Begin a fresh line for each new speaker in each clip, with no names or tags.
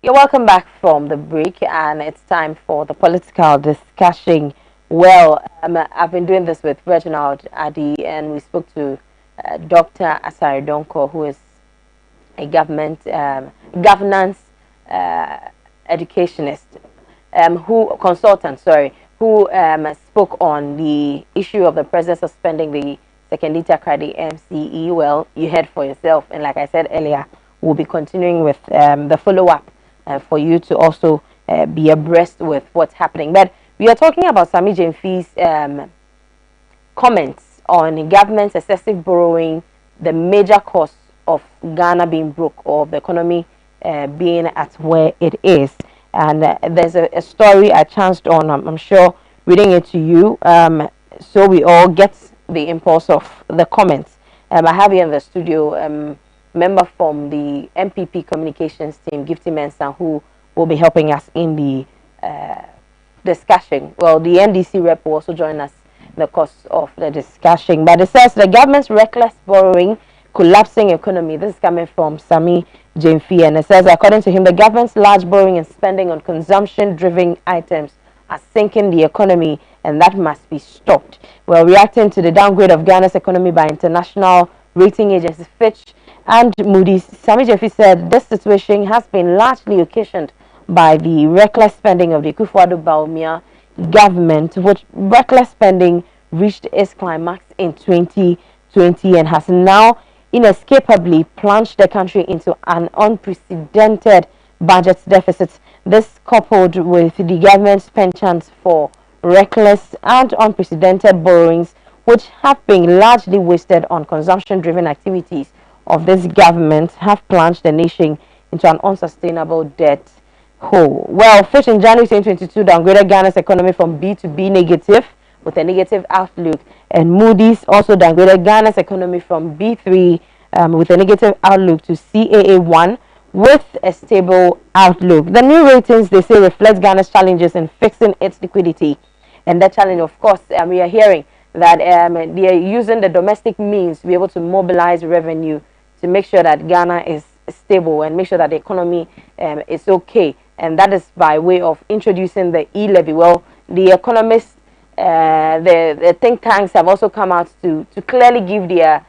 You're welcome back from the break, and it's time for the political discussion. Well, I've been doing this with Reginald Adi, and we spoke to Dr. Asari Donko, who is a government governance uh, educationist, who consultant, sorry, who spoke on the issue of the president suspending the second liter credit MCE. Well, you heard for yourself, and like I said earlier, we'll be continuing with the follow up for you to also be abreast with what's happening. But we are talking about Sami Jemfi's comments on government's excessive borrowing, the major cause of Ghana being broke or the economy being at where it is. And there's a story I chanced on, I'm sure, reading it to you, so we all get the impulse of the comments. I have here in the studio member from the MPP communications team, Gifty Mensah, who will be helping us in the discussion. Well, the NDC rep will also join us in the course of the discussion. But it says the government's reckless borrowing, collapsing economy. This is coming from Sami Jemfi, and it says, according to him, the government's large borrowing and spending on consumption-driven items are sinking the economy, and that must be stopped. Well, reacting to the downgrade of Ghana's economy by international rating agencies Fitch and Moody's, Sami Jemfi said this situation has been largely occasioned by the reckless spending of the Kufuor Bawumia government, which reckless spending reached its climax in 2020 and has now inescapably plunged the country into an unprecedented budget deficit. This, coupled with the government's penchant for reckless and unprecedented borrowings, which have been largely wasted on consumption-driven activities of this government, have plunged the nation into an unsustainable debt hole. Well, Fitch in January 2022 downgraded Ghana's economy from B to B negative with a negative outlook, and Moody's also downgraded Ghana's economy from B3 with a negative outlook to CAA1 with a stable outlook. The new ratings, they say, reflect Ghana's challenges in fixing its liquidity, and that challenge, of course, we are hearing that they are using the domestic means to be able to mobilize revenue to make sure that Ghana is stable and make sure that the economy is okay, and that is by way of introducing the e-levy. Well, the economists, the think tanks have also come out to clearly give their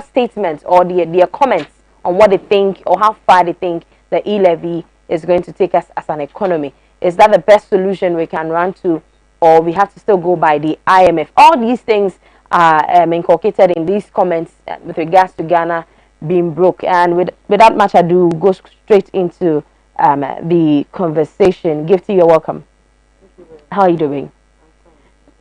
statements or their comments on what they think or how far they think the e-levy is going to take us as an economy. Is that the best solution we can run to, or we have to still go by the IMF? All these things are inculcated in these comments with regards to Ghana being broke. And without much ado, go straight into the conversation. Gifty, you're welcome. How are you doing?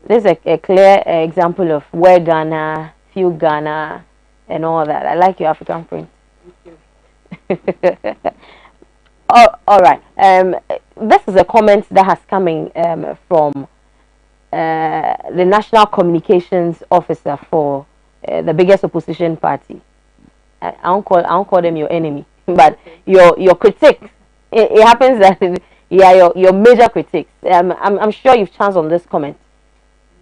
This is a clear example of where Ghana, feel Ghana, and all that. I like your African print. Oh, all right. This is a comment that has coming from the National Communications Officer for the biggest opposition party. I won't call them your enemy, but your critics. It happens that yeah, your major critics. I'm sure you've chanced on this comment.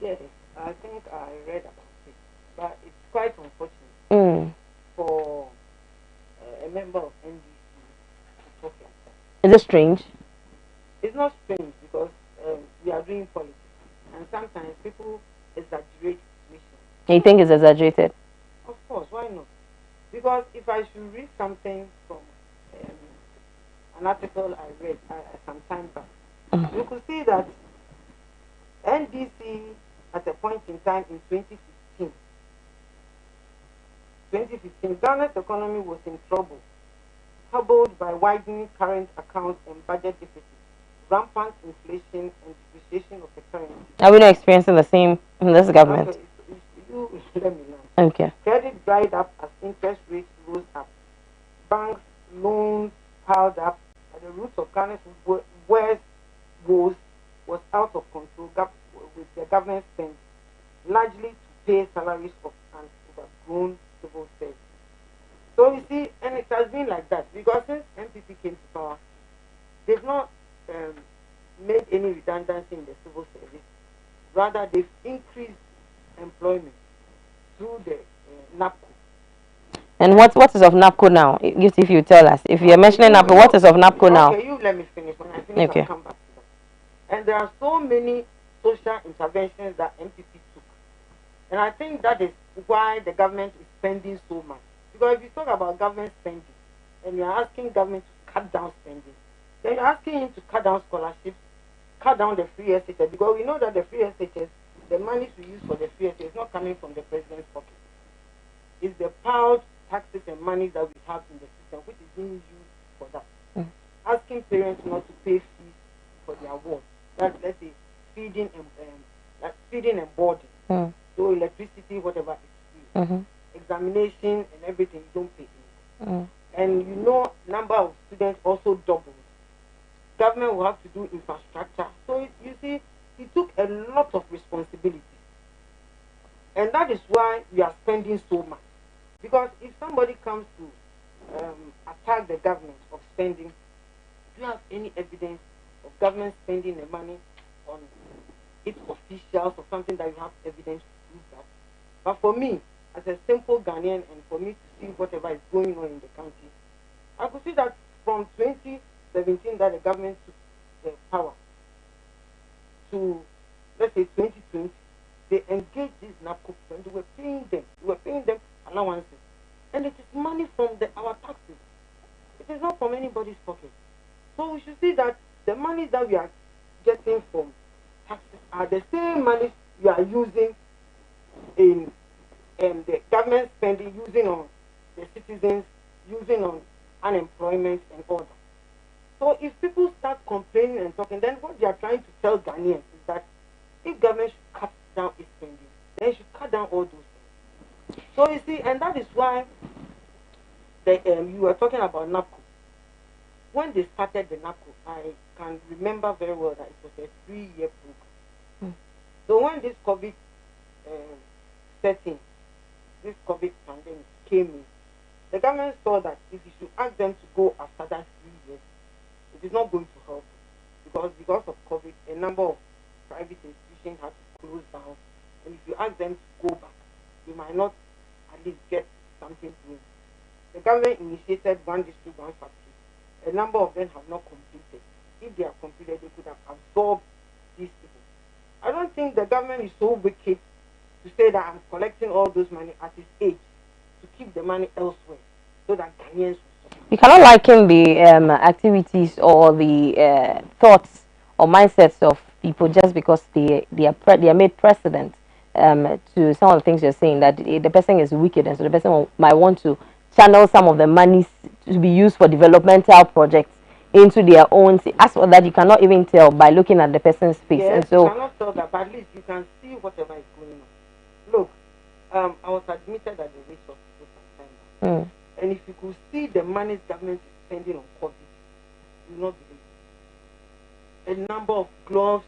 Yes, I think I read about it, but it's quite unfortunate for a member of NDC to talk like that.
Is it strange?
It's not strange because we are doing politics, and sometimes people exaggerate situations.
And you think it's exaggerated?
Of course, why not? Because if I should read something from um, an article I read some time back, you could see that NDC at a point in time in 2015, Ghana's economy was in trouble, troubled by widening current account and budget deficits, rampant inflation, and depreciation of the currency.
Are we not experiencing the same in this government?
Okay, you let me know.
Okay.
Credit dried up as interest rates rose up. Banks' loans piled up. At the roots of Ghana's worst woes was out of control with the government spend largely to pay salaries of an overgrown civil service. So you see, and it has been like that because since MPP came to power, they've not made any redundancy in the civil service. Rather, they've increased employment through the NAPCO.
And what is of NAPCO now? If you tell us, if you're mentioning NAPCO, what is of NAPCO now?
Okay, you let me finish. When I finish, I'll come back to that. And there are so many social interventions that MPP took, and I think that is why the government is spending so much. Because if you talk about government spending, and you're asking government to cut down spending, then you're asking him to cut down scholarships, cut down the free SHS, because we know that the free SHS, the money we use for the free SHS is not coming from the president's pocket. It's the piled taxes and money that we have in the system, which is being used for that. Asking parents not to pay fees for their wards. That's, let's say, feeding and boarding. So electricity, whatever is free. Examination and everything, you don't pay anything. And you know, number of students also doubled. Government will have to do infrastructure. So you see, he took a lot of responsibilities. And that is why we are spending so much. Because if somebody comes to attack the government of spending, do you have any evidence of government spending the money on its officials or something that you have evidence to prove that? But for me, as a simple Ghanaian, and for me to see whatever is going on in the country, I could see that from 2017 that the government took the power to, let's say, 2020, they engaged these NAPCO and they were paying them allowances. And it is money from our taxes. It is not from anybody's pocket. So we should see that the money that we are getting from taxes are the same money we are using in the government spending, using on the citizens, using on unemployment and all that. So if people start complaining and talking, then what they are trying to tell Ghanaians is that if government should cut down its spending, then it should cut down all those things. So you see, and that is why you were talking about NAPCO. When they started the NAPCO, I can remember very well that it was a 3-year program. So when this COVID this COVID pandemic came in, the government saw that if you should ask them to go after that 3 years, it is not going to help. Because of COVID, a number of private institutions had to close down. And if you ask them to go back, they might not at least get something doing. The government initiated one district, one factory. A number of them have not completed. If they are completed, they could have absorbed these people. I don't think the government is so wicked to say that I'm collecting all those money at his age to keep the money elsewhere so that Ghanaians will suffer.
You cannot liken the activities or the thoughts or mindsets of people just because they are made precedent to some of the things you're saying, that the person is wicked and so the person might want to channel some of the monies to be used for developmental projects into their own. As for that, you cannot even tell by looking at the person's face.
Yes,
and so
you cannot tell that, but at least you can see whatever is going on. Look, I was admitted at the Race Hospital some time back. And if you could see the money government is spending on COVID, you will not believe it. A number of gloves,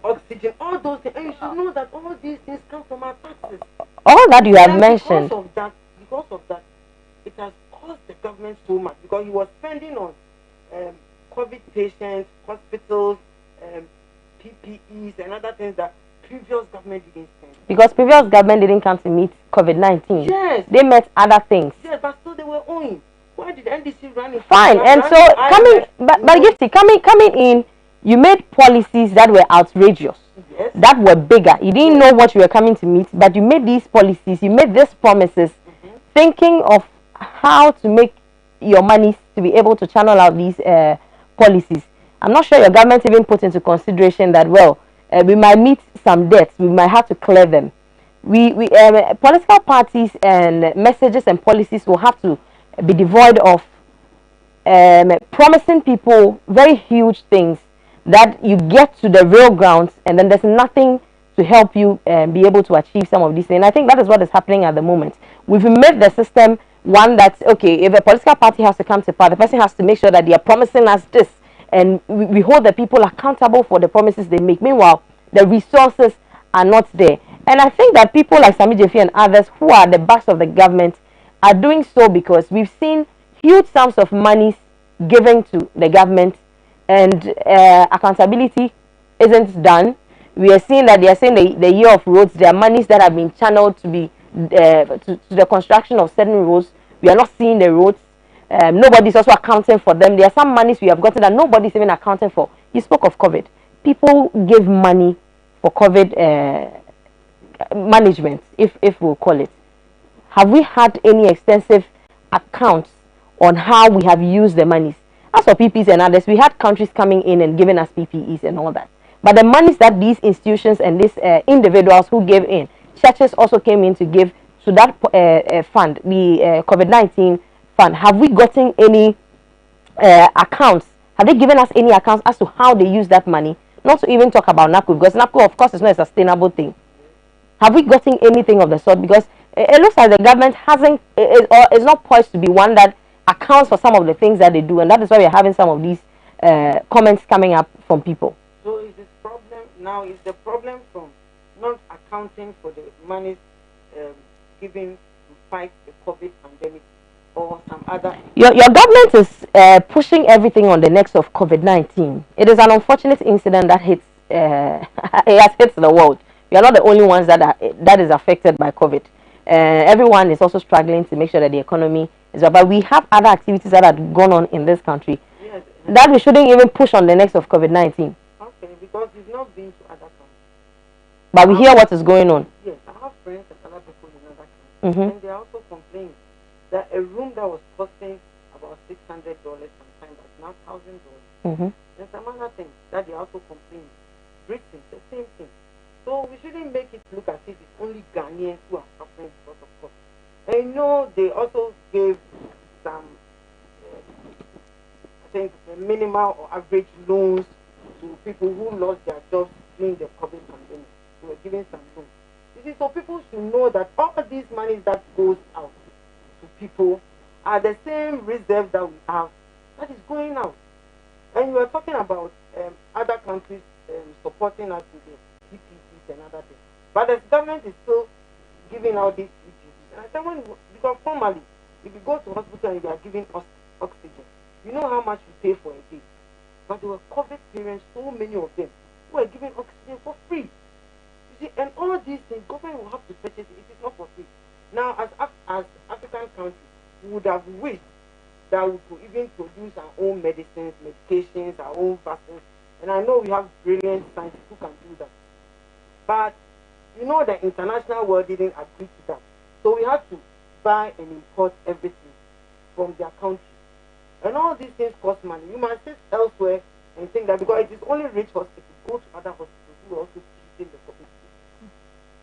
oxygen, all those things. And you should know that all these things come from our taxes.
All that you have mentioned.
Because of that, it has cost the government so much, because he was spending on COVID patients, hospitals, PPEs, and other things that previous government didn't spend. Because previous government didn't come to meet COVID-19. Yes. They met other things. Yes, but still they were owing. Why did NDC run it? Fine. And so coming in, you made policies that were outrageous. Yes. That were bigger. You didn't know what you were coming to meet, but you made these policies, you made these promises, thinking of how to make your money to be able to channel out these policies. I'm not sure your government even put into consideration that, well, we might meet some debts, we might have to clear them. Political parties and messages and policies will have to be devoid of promising people very huge things that you get to the real grounds and then there's nothing to help you be able to achieve some of these things. And I think that is what is happening at the moment. We've made the system one that's, okay, if a political party has to come to power, the person has to make sure that they are promising us this, and we hold the people accountable for the promises they make. Meanwhile, the resources are not there. And I think that people like Sammy Gyamfi and others who are the backs of the government are doing so because we've seen huge sums of money given to the government and accountability isn't done. We are seeing that they are saying the year of roads, there are monies that have been channeled to be to the construction of certain roads
We are not seeing the roads. Nobody's also accounting for them. There are some monies we have gotten that nobody's even accounting for. You spoke of COVID. People give money for COVID management, if we'll call it. Have we had any extensive accounts on how we have used the monies? As for PPEs and others, we had countries coming in and giving us PPEs and all that. But the monies that these institutions and these individuals who gave in, churches also came in to give to that fund, the COVID-19 fund. Have we gotten any accounts? Have they given us any accounts as to how they use that money? Not to even talk about NAPCO, because NAPCO, of course, is not a sustainable thing. Have we gotten anything of the sort? Because it looks like the government hasn't, or is not poised to be one that accounts for some of the things that they do, and that is why we're having some of these comments coming up from people.
So is this problem now? Is the problem from not accounting for the money given to fight the COVID pandemic, or some other?
Your government is pushing everything on the necks of COVID-19. It is an unfortunate incident that hits it has hit the world. We are not the only ones that is affected by COVID. Everyone is also struggling to make sure that the economy is up. But we have other activities that have gone on in this country,
yes,
that we shouldn't even push on the necks of COVID-19.
Okay, because it's not been to other countries.
But we hear what is going on.
Yes, I have friends and other people in other countries, and they are also complaining that a room that was costing about $600 sometimes is now $1,000. And some other things that they also complain. Britain, the same thing. So we shouldn't make it look as if it's only Ghanaians who are suffering because of COVID. I know they also gave some, I think, minimal or average loans to people who lost their jobs during the COVID pandemic. They were giving some loans. You see, so people should know that all of these monies that goes out to people are the same reserve that we have that is going out. And you were talking about other countries supporting us with the PPEs and other things. But the government is still giving out these PPEs. And I said, because formally, if you go to hospital and you are giving oxygen, you know how much you pay for a day. But there were COVID parents, so many of them, who were giving oxygen for free. You see, and all these things, government will have to purchase it. It is not for free. Now, as African countries, we would have wished that we could even produce our own medicines, medications, our own vaccines. And I know we have brilliant scientists who can do that. But, you know, the international world didn't agree to that. So we had to buy and import everything from their country. And all these things cost money. You might sit elsewhere and think that because it is only rich hospitals, go to other hospitals who are also treating the COVID.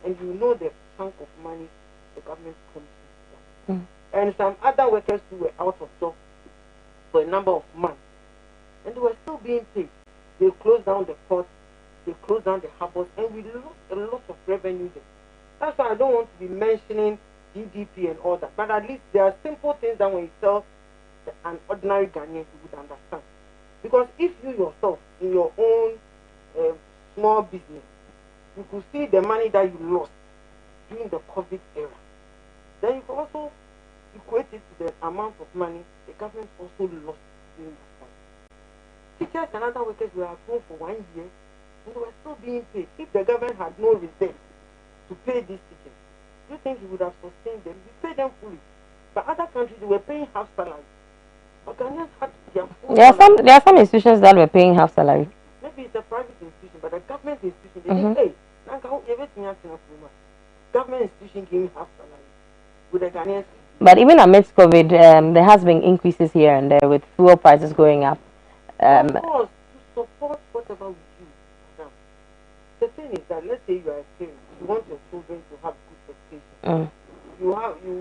And you know the chunk of money the government comes to. And some other workers who were out of job for a number of months. And they were still being paid. They closed down the ports, they closed down the harbors, and we lost a lot of revenue there. That's why I don't want to be mentioning GDP and all that. But at least there are simple things that when you tell an ordinary Ghanaian, you would understand. Because if you yourself, in your own small business, you could see the money that you lost during the COVID era, then you can also equate it to the amount of money the government also lost during that time. Teachers and other workers were at home for 1 year and they were still being paid. If the government had no reserve to pay these teachers, do you think he would have sustained them? We paid them fully. But other countries, they were paying half salary. But Ghanaians had their full salary.
There are some institutions that were paying half salary.
Maybe it's a private institution, but a government institution, they didn't pay. Government institution giving half salary with the Ghanaians.
But even amidst COVID, there has been increases here and there with fuel prices going up.
Of course, to support whatever we do. Now, the thing is that let's say you are a parent, you want your children to have good education. You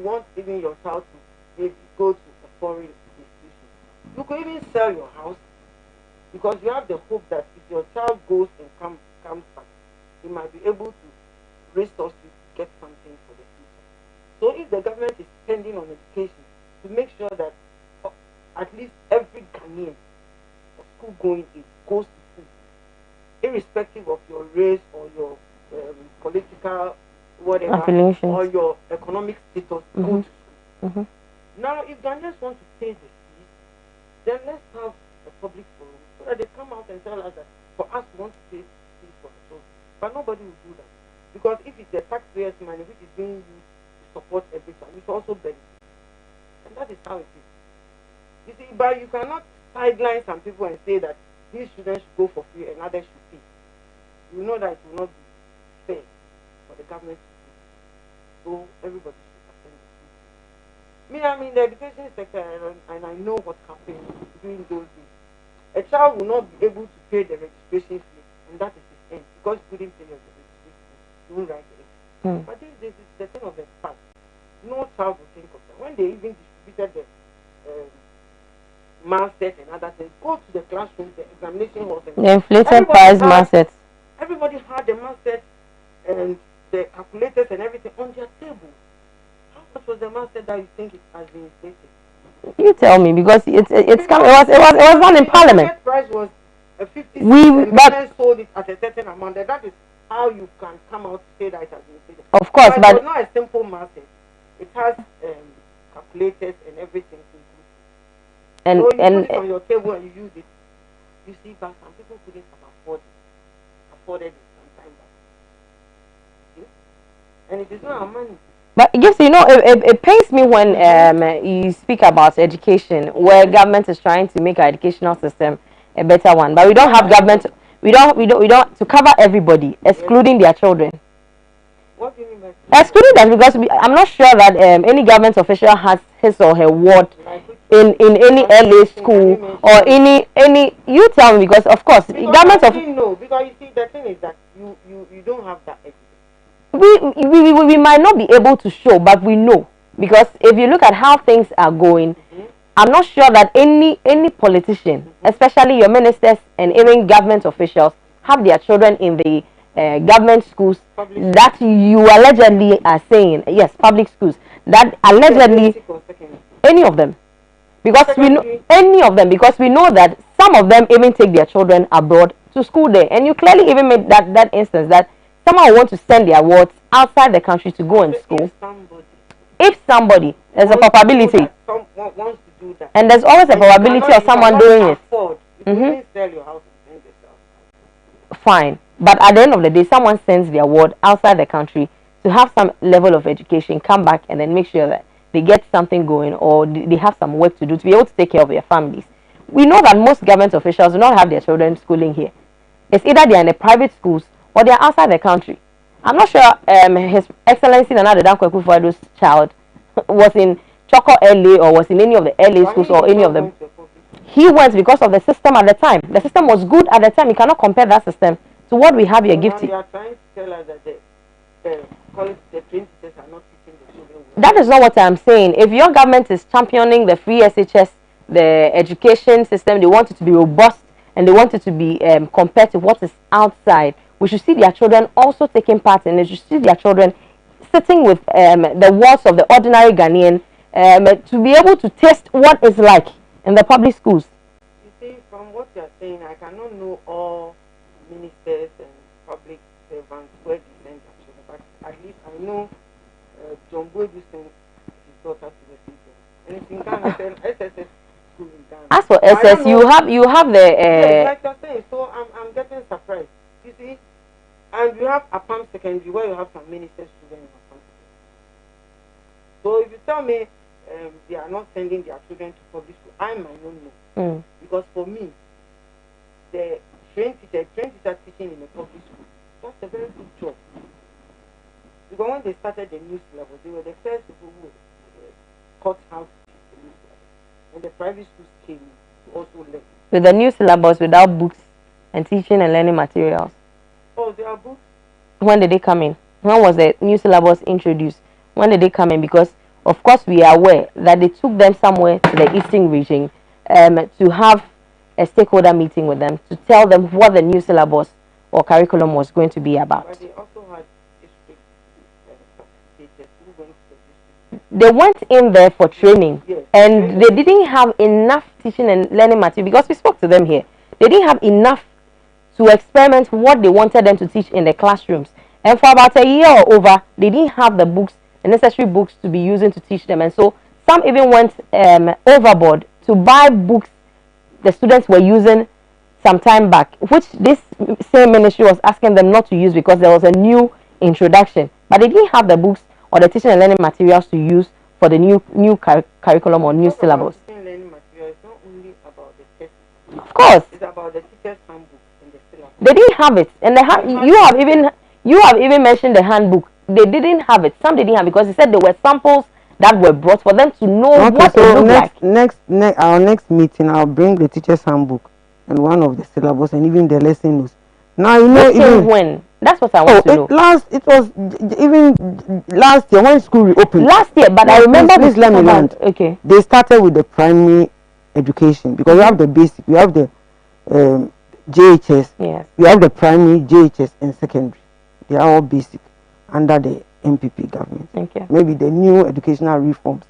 want even your child to maybe go to a foreign institution. You could even sell your house because you have the hope that if your child goes and comes back, he might be able to resource you to get something for the future. So if the government is spending on education to make sure that at least every Ghanaian school going age goes to school, irrespective of your race or your political whatever or your economic status, go to school. Now, if Ghanaians want to pay the fees, then let's have a public forum so that they come out and tell us that for us we want to pay fees for the children. But nobody will do that. Because if it's the taxpayers' money which is being used to support every child, it's also benefit. And that is how it is. You see, but you cannot sideline some people and say that these students should go for free and others should pay. You know that it will not be fair for the government to do. So everybody should attend the school. Me, I'm in the education sector and I know what happened during those days. A child will not be able to pay the registration fee, and that is his end because he couldn't pay the registration fee. You won't write the exam. But these days it's the thing of the past. No child will think of that. When they even distributed the mass set and other things, go to the classroom, the examination halls, and
the inflated price mass set.
Everybody had the mass set and the calculators and everything on their table. How much was the mass set that you think it has been inflated?
You tell me, because it's come. It was done in Parliament.
The price was 50. But sold it at a certain amount. And that is how you can come out to say that it has been inflated.
Of course, but
it's not a simple mass set. It has calculators and everything.
And
so you put it on your table and you use it. You see, but some people couldn't have afforded it sometime back. And it is not our money.
But yes, you know, it pains me when you speak about education, where government is trying to make our educational system a better one, but we don't have government. We don't to cover everybody, excluding their children.
What do you mean by
excluding that? Because I'm not sure that any government official has his or her word in any LA school or any. You tell me, because of course government of
no, because you see the thing is that you don't have that evidence.
We might not be able to show, but we know, because if you look at how things are going, I'm not sure that any politician, especially your ministers and even government officials, have their children in the government schools that you allegedly are saying, yes, public schools, that allegedly any of them, because we know any of them, because we know that some of them even take their children abroad to school there, and you clearly even made that instance that someone want to send their wards outside the country to go in school. If somebody, there's a probability, and there's always a probability of someone doing it. Fine, but at the end of the day, someone sends their ward outside the country to have some level of education, come back and then make sure that they get something going, or they have some work to do to be able to take care of their families. We know that most government officials do not have their children schooling here. It's either they're in the private schools or they're outside the country. I'm not sure His Excellency Nana Dankwa Akufo-Addo's child was in Choco LA or was in any of the LA schools or any of them. He went because of the system at the time. The system was good at the time. You cannot compare that system to what we have here, gifting.
They are trying to tell us that the trained teachers are not teaching the children.
That is not what I'm saying. If your government is championing the free SHS, the education system, they want it to be robust and they want it to be compared to what is outside, we should see their children also taking part in it. We should see their children sitting with the walls of the ordinary Ghanaian to be able to taste what it's like in the public schools.
You see, from what you are saying, I cannot know all ministers and public servants where they send their children, but at least I know John Boydu sent his daughter to the city. And it's in Ghana, SSS school in Ghana.
As for SS, you have the...
yes, like you're saying, so I'm getting surprised. You see, and you have Apam Secondary where you have some ministers students. So if you tell me they are not sending their children to public school, I might not know. Because for me, the trained teacher teaching in a public school, that's a very good job. Because when they started the new syllabus, they were the first people who taught how to teach the new syllabus. And the private schools came to also learn.
With the new syllabus, without books and teaching and learning materials.
Oh, there are books?
When did they come in? When was the new syllabus introduced? When did they come in? Because, of course, we are aware that they took them somewhere to the Eastern region to have a stakeholder meeting with them to tell them what the new syllabus or curriculum was going to be about.
But they also had district teachers who went to the district.
They went in there for training,
yes,
and they didn't have enough teaching and learning material, because we spoke to them here. They didn't have enough to experiment what they wanted them to teach in the classrooms. And for about a year or over, they didn't have the books, the necessary books to be using to teach them. And so some even went overboard to buy books the students were using some time back, which this same ministry was asking them not to use because there was a new introduction. But they didn't have the books or the teaching and learning materials to use for the new curriculum or new syllabus.
Learning material is not only about the test.
Of course.
It's about the teacher's handbook and the syllabus.
They didn't have it, and you have even mentioned the handbook. They didn't have it. Some didn't have it because they said there were samples that were brought for them to know what it looked like.
Our next meeting, I'll bring the teacher's handbook and one of the syllabus and even the lesson notes. Now you know even
when. That's what I want to know.
It was even last year when school reopened.
Last year, but I remember.
Please let me land.
Okay.
They started with the primary education because we have the basic, we have the JHS.
Yes.
We have the primary, JHS, and secondary. They are all basic under the MPP government.
Thank you.
Maybe the new educational reforms.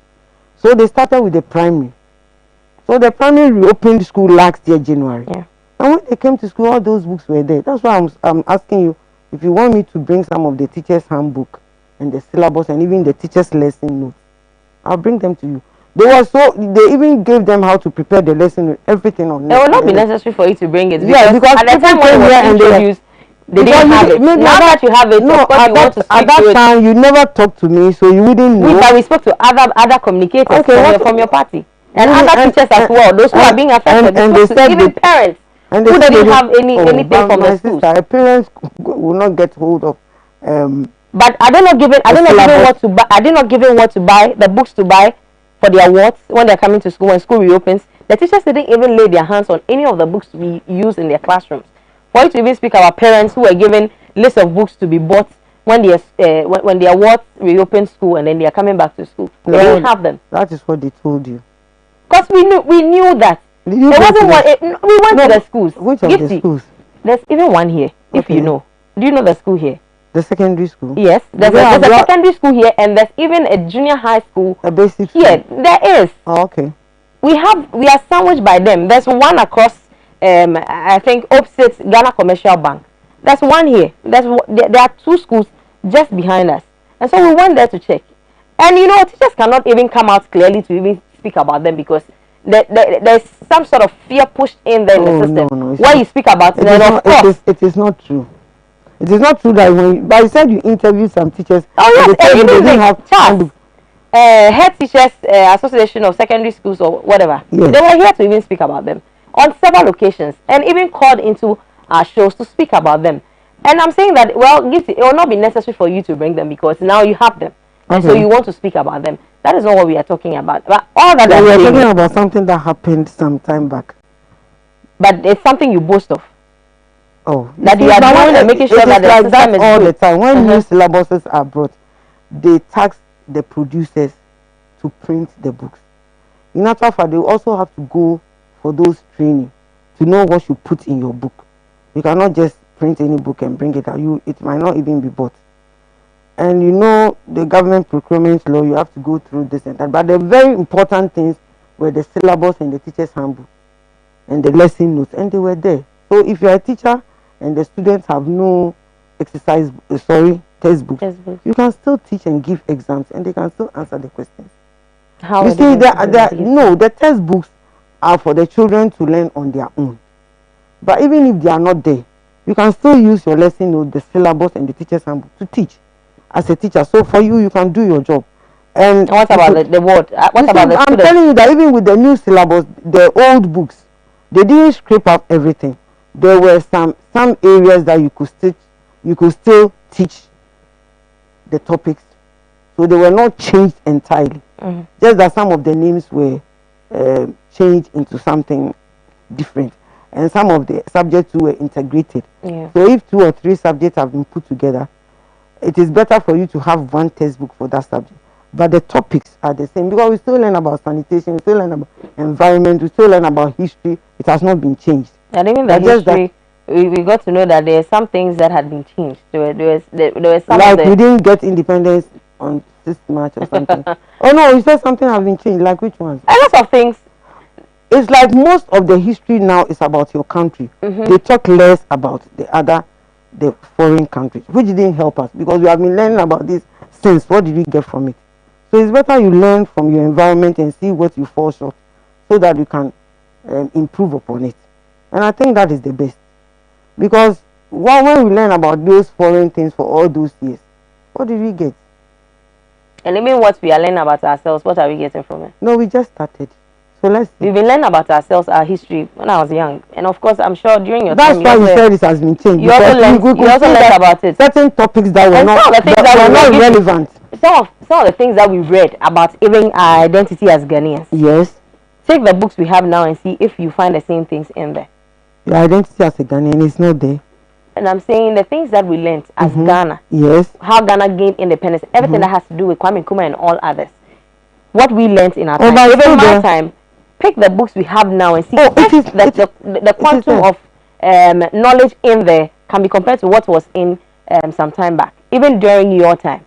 So they started with the primary. So the primary reopened school last year, January.
Yeah.
And when they came to school, all those books were there. That's why I'm asking you if you want me to bring some of the teacher's handbook and the syllabus and even the teacher's lesson notes. I'll bring them to you. They even gave them how to prepare the lesson with everything on it.
It will not be necessary for you to bring it.
Yeah, because
at the time when it was introduced, they didn't have it. Now that you have it,
no,
of course you want to speak
at that
to
time you never talked to me, so you wouldn't know.
But we spoke to other communicators from your party and other teachers as well. Those who are being affected,
and they said
even parents who didn't have anything from the schools.
Parents will not get hold of.
But I did not give what to buy. I did not give him what to buy, the books to buy for their awards when they're coming to school when school reopens. The teachers didn't even lay their hands on any of the books to be used in their classrooms. For you to even speak about parents who were given lists of books to be bought when the awards reopen school and then they are coming back to school. They didn't have them.
That is what they told you.
Because we knew that. There wasn't one. We went to the schools.
Which of the schools?
There's even one here, if you know. Do you know the school here?
The secondary school?
Yes, there's a secondary school here, and there's even a junior high school.
A basic school?
Here, there is.
Oh, okay.
We are sandwiched by them. There's one across, I think, opposite Ghana Commercial Bank. There's one here. There are two schools just behind us. And so we went there to check. And you know, teachers cannot even come out clearly to even speak about them because there's some sort of fear pushed in there in the system.
No,
where you speak about it,
it is not true. It is not true that but you said you interviewed some teachers.
Oh yes,
they didn't have
Charles, head teachers association of secondary schools or whatever.
Yes.
They were here to even speak about them on several occasions and even called into our shows to speak about them. And I'm saying that, well, it will not be necessary for you to bring them because now you have them. And so you want to speak about them. That is not what we are talking about. But all that
we are talking about something that happened some time back.
But it's something you boast of.
Oh,
that you are doing and making sure that the system is
all the time. When new syllabuses are brought, they tax the producers to print the books. In actual fact, they also have to go for those training to know what you put in your book. You cannot just print any book and bring it out. It might not even be bought. And you know, the government procurement law, you have to go through this and that. But the very important things were the syllabus and the teacher's handbook and the lesson notes, and they were there. So if you are a teacher and the students have no textbooks, you can still teach and give exams and they can still answer the questions.
How
you see, the textbooks are for the children to learn on their own. But even if they are not there, you can still use your lesson note, the syllabus and the teacher's handbook to teach as a teacher. So for you, you can do your job. And
what about the word? What about the students?
I'm telling you that even with the new syllabus, the old books, they didn't scrape up everything. There were some areas that you could still teach the topics, so they were not changed entirely. Just that some of the names were changed into something different, and some of the subjects were integrated.
Yeah.
So if 2 or 3 subjects have been put together, it is better for you to have one textbook for that subject. But the topics are the same because we still learn about sanitation, we still learn about environment, we still learn about history. It has not been changed.
And even the history, we got to know that there are some things that had been changed. There were some
like we didn't get independence on 6th March or something. Oh no, you said something has been changed. Like which ones?
A lot of things.
It's like most of the history now is about your country. They talk less about the foreign countries, which didn't help us because we have been learning about this since. What did we get from it? So it's better you learn from your environment and see what you fall short so that you can improve upon it. And I think that is the best. Because when we learn about those foreign things for all those years, what did we get?
And even what we are learning about ourselves, what are we getting from it?
No, we just started. So let's see.
We've been learning about ourselves, our history, when I was young. And of course, I'm sure during your
That's
time...
why you said it has been changed.
You also learned about it.
Certain topics that were not relevant.
Some of the things that we read about even our identity as Ghanaians.
Yes.
Take the books we have now and see if you find the same things in there.
Your identity as a Ghanaian is not there.
And I'm saying the things that we learned as Ghana.
Yes.
How Ghana gained independence. Everything that has to do with Kwame Nkrumah and all others. What we learned in our time. Even my time. Pick the books we have now and see if the quantum of knowledge in there can be compared to what was in some time back. Even during your time.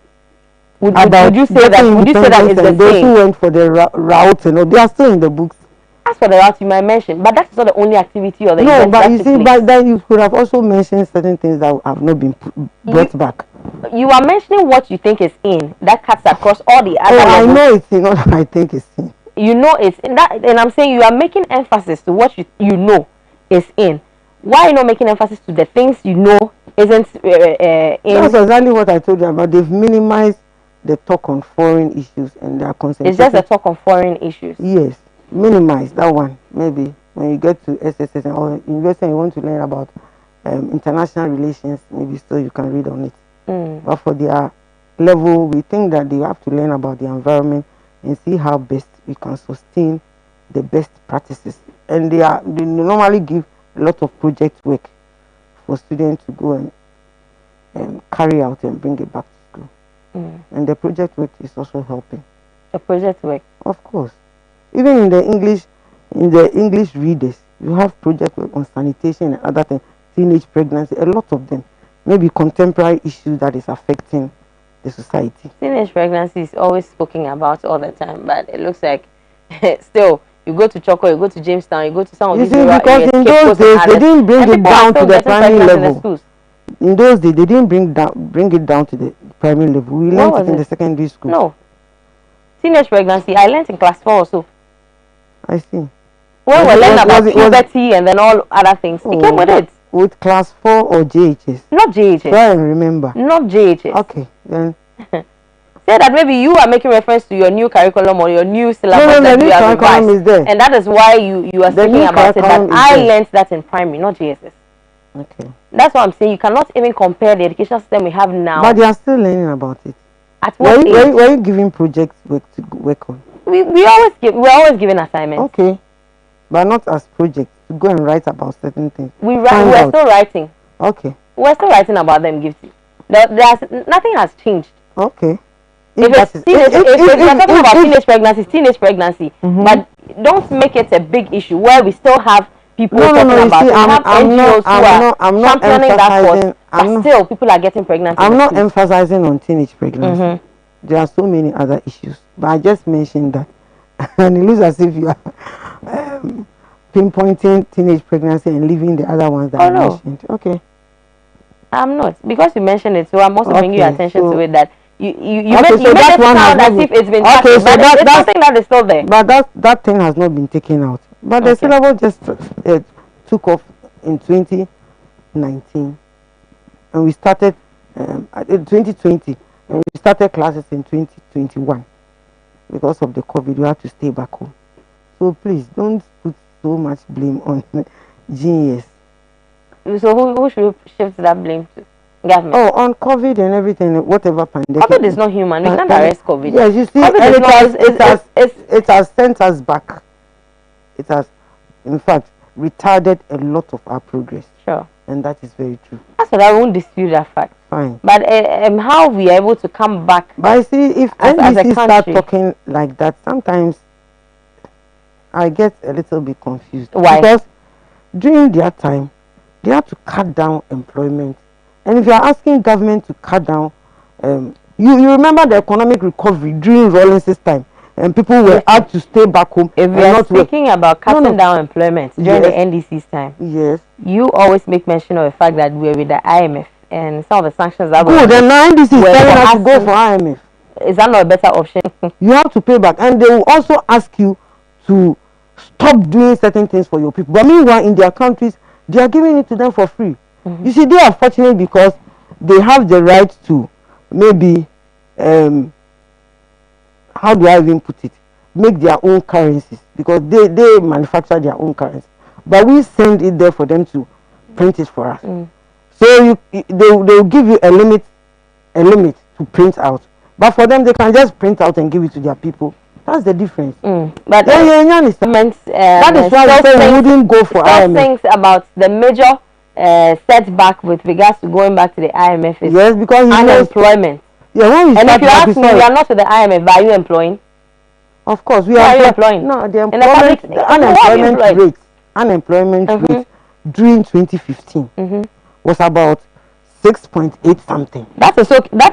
Would you say that it's the same?
Those who went for the route, they are still in the books.
As for the route you might mention, but that's not the only activity or the
no, but you see, but then you could have also mentioned certain things that have not been brought back.
You are mentioning what you think is in that cuts across all the other.
I know it's in. Not I think it's in.
You know it's in that, and I'm saying you are making emphasis to what you know is in. Why are you not making emphasis to the things you know isn't in?
That's exactly what I told you about. They've minimized the talk on foreign issues and their concentrating.
It's just a talk on foreign issues.
Yes, minimize that one. Maybe when you get to SSS or university and you want to learn about international relations, maybe still you can read on it. But for their level, we think that they have to learn about the environment and see how best we can sustain the best practices. And they normally give a lot of project work for students to go and carry out and bring it back to school. And the project work is also helping.
The project work?
Of course. Even in the English readers, you have project work on sanitation and other things, teenage pregnancy, a lot of them. Maybe contemporary issues that is affecting the society.
Teenage pregnancy is always spoken about all the time, but it looks like still you go to Choco, you go to Jamestown, you go to some of these areas.
Because in those days they didn't bring it down to the primary level. In those days they didn't bring it down to the primary level. We learned it in the secondary school.
No. Teenage pregnancy, I learned in class 4 or so.
I see.
When we learned about puberty and then all other things, it came with it.
With class 4 or JHS?
Not JHS.
Try and remember.
Not JHS.
Okay, then.
Say that maybe you are making reference to your new curriculum or your new syllabus that you have revised.
Is there.
And that is why you are speaking about it. But I learned that in primary, not JSS.
Okay.
That's what I'm saying. You cannot even compare the education system we have now.
But they are still learning about it.
At what age?
Were you giving projects work to work on?
We're always giving assignments.
Okay. But not as projects, to go and write about certain things.
We're still writing.
Okay.
We're still writing about them, Gifty. Nothing has changed.
Okay.
If we're talking about teenage pregnancy. But don't make it a big issue where we still have people talking about it. We have NGOs who are championing that cause, but still people are getting pregnant.
I'm not emphasizing on teenage pregnancy. There are so many other issues. But I just mentioned that. And it looks as if you are pinpointing teenage pregnancy and leaving the other ones that I mentioned. Okay. I'm
not. Because you mentioned it, so I'm also bringing your attention to it that you made it sound as if it's been taken, but it's something that is still there.
But that thing has not been taken out. But the syllabus just took off in 2019. And we started in 2020. And we started classes in 2021. Because of the COVID, we had to stay back home. So please don't put so much blame on genius.
So who should shift that blame to? Government.
Oh, on COVID and everything, whatever pandemic.
COVID is not human. We can't arrest COVID.
Yes, you see, it has sent us back. It has, in fact, retarded a lot of our progress.
Sure.
And that is very true.
That's what I won't dispute that fact.
Fine.
But how we are able to come back?
But I see, if NBC start talking like that, sometimes I get a little bit confused.
Why?
Because during their time, they have to cut down employment. And if you are asking government to cut down, you remember the economic recovery during Rawlings's time, and people were asked to stay back home.
If we are speaking about cutting down employment during the NDC's time,
yes,
you always make mention of the fact that we are with the IMF and some of the sanctions that
good. And now NDC is telling us to go for IMF.
Is that not a better option?
You have to pay back, and they will also ask you to stop doing certain things for your people. But meanwhile, in their countries, they are giving it to them for free. You see, they are fortunate because they have the right to maybe how do I even put it, make their own currencies, because they manufacture their own currency, but we send it there for them to print it for us. So they'll give you a limit to print out, but for them they can just print out and give it to their people. That's the difference.
But
that is why we say we wouldn't go for IMF.
Things about the major setback with regards to going back to the IMF is
yes, because
unemployment.
When we
and if you ask me, we are not with the IMF, but are you employing?
Of course, we are
employing.
No, the unemployment rate during 2015 was about 6.8 something.
That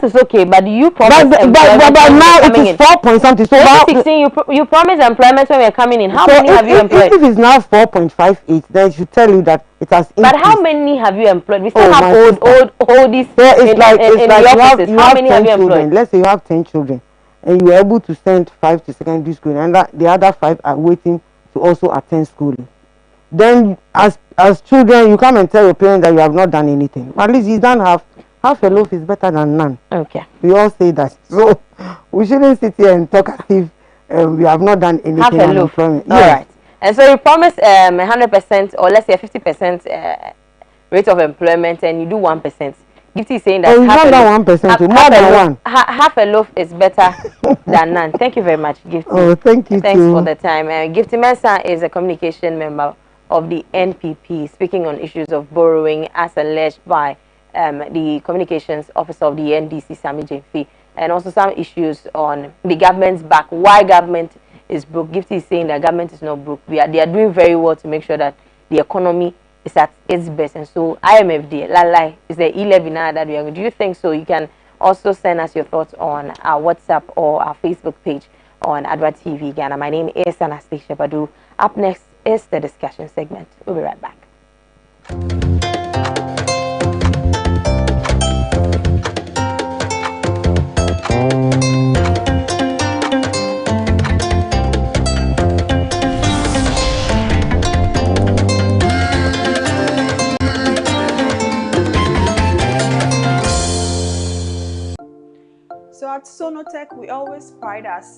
is okay, but you promised
but now it is 4 point something. So
2016, you promised employment when we are coming in. How many have you employed?
If it's now 4.58, then it should tell you that it has increased.
But how many have you employed? We still have oldies
in
the offices.
How many have you employed? Let's say you have 10 children and you are able to send 5 to secondary school, and the other 5 are waiting to also attend schooling. Then as children, you come and tell your parents that you have not done anything. At least you don't have half a loaf is better than none.
Okay.
We all say that. So we shouldn't sit here and talk as if we have not done anything.
Half a loaf. All right. And so you promise 100% or let's say 50% rate of employment, and you do 1%. Gifty is saying that half a loaf is better than none. Thank you very much, Gifty.
Oh, thank you.
Thanks for the time. Gifty Mensah is a communication member of the NPP, speaking on issues of borrowing as alleged by the communications officer of the NDC, Sammy Gyamfi, and also some issues on the government's back. Why government is broke? Gifty is saying that government is not broke. They are doing very well to make sure that the economy is at its best. And so IMFD, is the 11 now that we are. Do you think so? You can also send us your thoughts on our WhatsApp or our Facebook page on Adwa TV Ghana. My name is Anastasia Badu. Up next is the discussion segment. We'll be right back.
So at Sonotech, we always pride ourselves